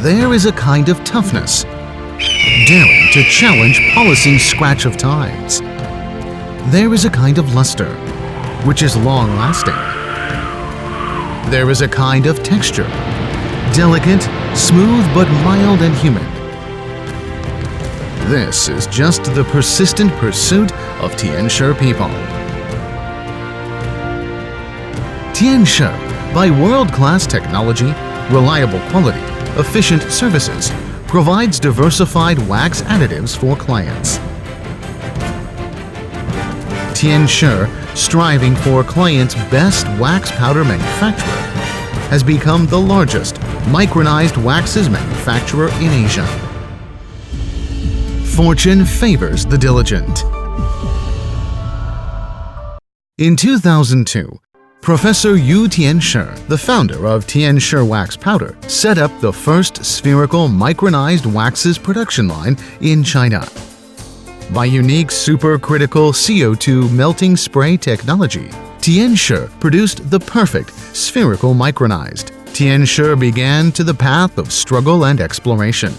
there is a kind of toughness, daring to challenge policing's scratch of times. There is a kind of luster, which is long-lasting. There is a kind of texture, delicate, smooth but mild and humid. This is just the persistent pursuit of Tianshi people. Tianshi, by world-class technology, reliable quality, efficient services, provides diversified wax additives for clients. Tianshi, striving for clients' best wax powder manufacturer, has become the largest micronized waxes manufacturer in Asia. Fortune favors the diligent. In 2002, Professor Yu Tianshi, the founder of Tianshi Wax Powder, set up the first spherical micronized waxes production line in China. By unique supercritical CO2 melting spray technology, Tianshi produced the perfect spherical micronized. Tianshi began to the path of struggle and exploration.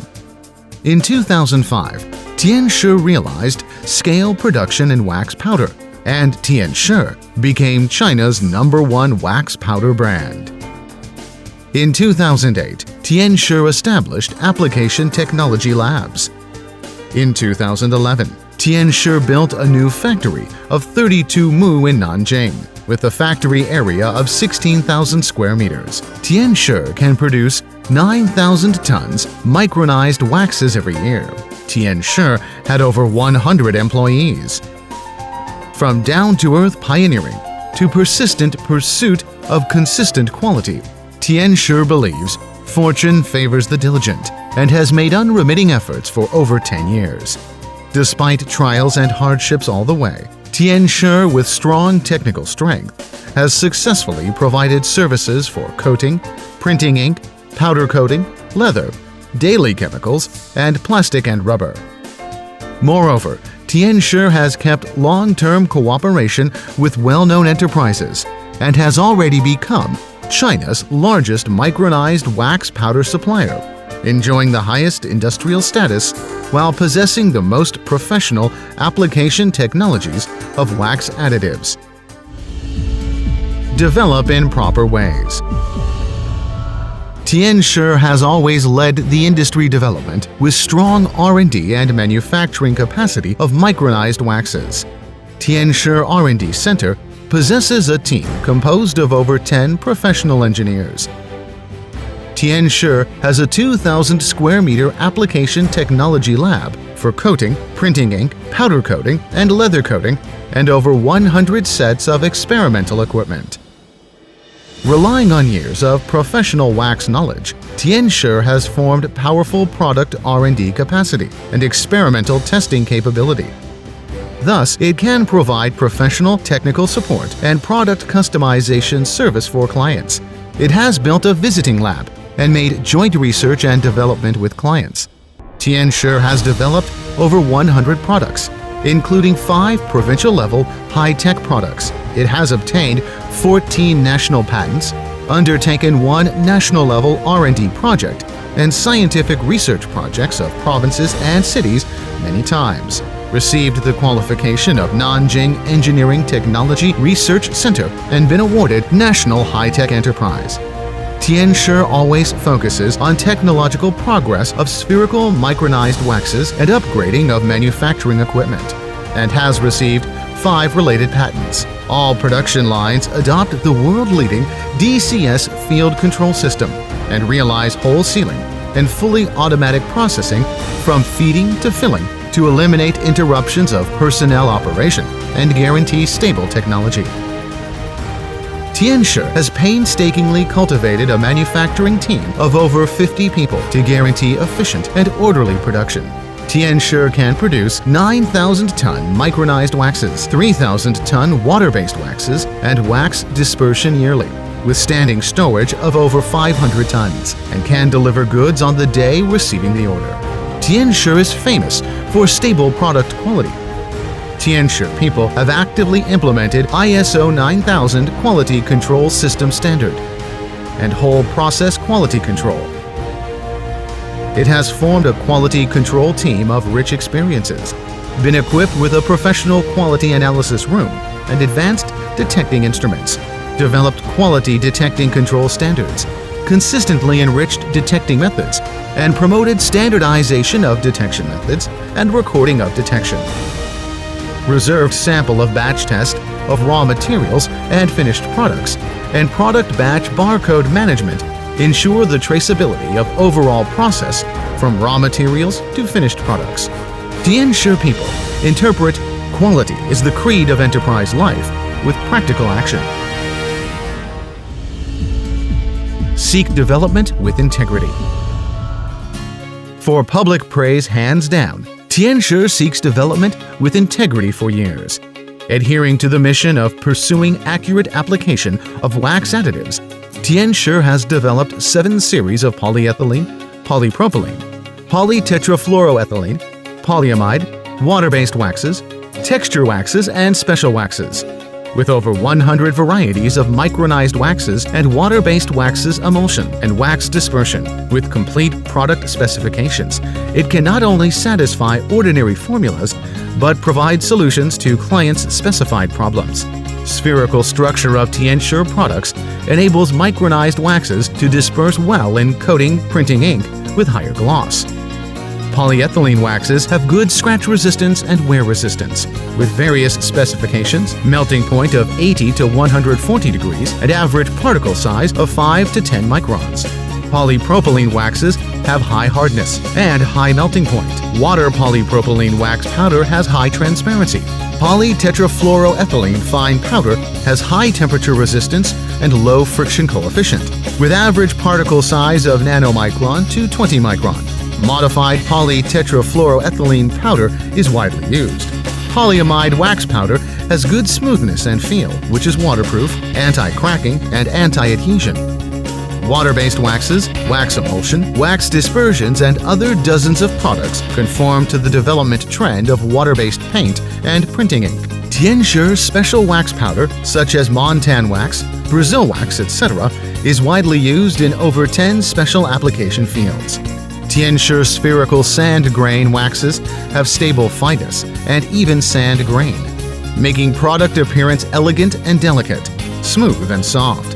In 2005, Tianshi realized scale production in wax powder, and Tianshi became China's #1 wax powder brand. In 2008, Tianshi established application technology labs. In 2011, Tianshi built a new factory of 32 mu in Nanjing, with a factory area of 16,000 square meters. Tianshi can produce 9,000 tons micronized waxes every year. Tianshi had over 100 employees. From down-to-earth pioneering to persistent pursuit of consistent quality, Tianshi believes fortune favors the diligent and has made unremitting efforts for over 10 years. Despite trials and hardships all the way, Tianshi, with strong technical strength, has successfully provided services for coating, printing ink, powder coating, leather, daily chemicals, and plastic and rubber. Moreover, Tianshi has kept long-term cooperation with well-known enterprises and has already become China's largest micronized wax powder supplier, enjoying the highest industrial status while possessing the most professional application technologies of wax additives. Develop in proper ways. Tianshi has always led the industry development with strong R&D and manufacturing capacity of micronized waxes. Tianshi R&D Center possesses a team composed of over 10 professional engineers. Tianshi has a 2,000 square meter application technology lab for coating, printing ink, powder coating, and leather coating, and over 100 sets of experimental equipment. Relying on years of professional wax knowledge, Tianshi has formed powerful product R&D capacity and experimental testing capability. Thus, it can provide professional technical support and product customization service for clients. It has built a visiting lab and made joint research and development with clients. Tianshi has developed over 100 products, including 5 provincial-level high-tech products. It has obtained 14 national patents, undertaken 1 national-level R&D project, and scientific research projects of provinces and cities many times, received the qualification of Nanjing Engineering Technology Research Center, and been awarded National High-Tech Enterprise. Tianshi always focuses on technological progress of spherical micronized waxes and upgrading of manufacturing equipment, and has received 5 related patents. All production lines adopt the world-leading DCS field control system and realize whole sealing and fully automatic processing from feeding to filling to eliminate interruptions of personnel operation and guarantee stable technology. Tianshi has painstakingly cultivated a manufacturing team of over 50 people to guarantee efficient and orderly production. Tianshi can produce 9,000-ton micronized waxes, 3,000-ton water-based waxes, and wax dispersion yearly, with standing storage of over 500 tons, and can deliver goods on the day receiving the order. Tianshi is famous for stable product quality. Tianshi people have actively implemented ISO 9000 Quality Control System Standard and whole process quality control. It has formed a quality control team of rich experiences, been equipped with a professional quality analysis room and advanced detecting instruments, developed quality detecting control standards, consistently enriched detecting methods, and promoted standardization of detection methods and recording of detection. Reserved sample of batch test of raw materials and finished products, and product batch barcode management ensure the traceability of overall process from raw materials to finished products. Tianshi people interpret quality is the creed of enterprise life with practical action. Seek development with integrity. For public praise hands down, Tianshi seeks development with integrity for years. Adhering to the mission of pursuing accurate application of wax additives, Tianshi has developed 7 series of polyethylene, polypropylene, polytetrafluoroethylene, polyamide, water-based waxes, texture waxes, and special waxes. With over 100 varieties of micronized waxes and water-based waxes emulsion and wax dispersion, with complete product specifications, it can not only satisfy ordinary formulas, but provide solutions to clients' specified problems. Spherical structure of Tianshi products enables micronized waxes to disperse well in coating printing ink with higher gloss. Polyethylene waxes have good scratch resistance and wear resistance, with various specifications, melting point of 80 to 140 degrees, and average particle size of 5 to 10 microns. Polypropylene waxes have high hardness and high melting point. Water polypropylene wax powder has high transparency. Polytetrafluoroethylene fine powder has high temperature resistance and low friction coefficient, with average particle size of nanomicron to 20 micron. Modified polytetrafluoroethylene powder is widely used. Polyamide wax powder has good smoothness and feel, which is waterproof, anti-cracking, and anti-adhesion. Water-based waxes, wax emulsion, wax dispersions, and other dozens of products conform to the development trend of water-based paint and printing ink. Tianshi's special wax powder, such as Montan wax, Brazil wax, etc., is widely used in over 10 special application fields. Tianshi spherical sand grain waxes have stable fineness and even sand grain, making product appearance elegant and delicate, smooth and soft.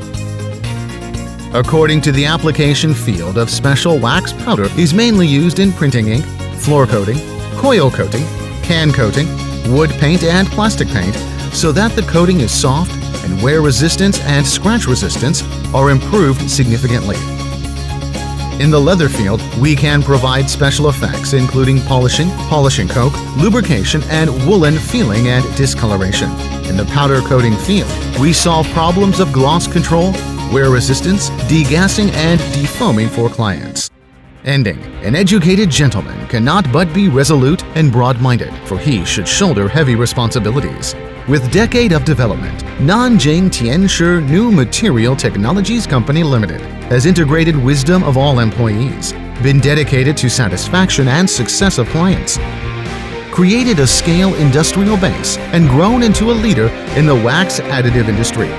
According to the application field of special wax powder is mainly used in printing ink, floor coating, coil coating, can coating, wood paint, and plastic paint, so that the coating is soft and wear resistance and scratch resistance are improved significantly. In the leather field, we can provide special effects including polishing, polishing coke, lubrication, and woolen feeling and discoloration. In the powder coating field, we solve problems of gloss control, wear resistance, degassing, and defoaming for clients. Ending, an educated gentleman cannot but be resolute and broad-minded, for he should shoulder heavy responsibilities. With decade of development, Nanjing Tianshi New Material Technologies Company Limited has integrated wisdom of all employees, been dedicated to satisfaction and success of clients, created a scale industrial base, and grown into a leader in the wax additive industry.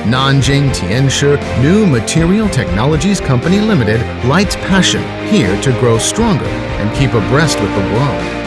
Nanjing Tianshi New Material Technologies Company Limited lights passion here to grow stronger and keep abreast with the world.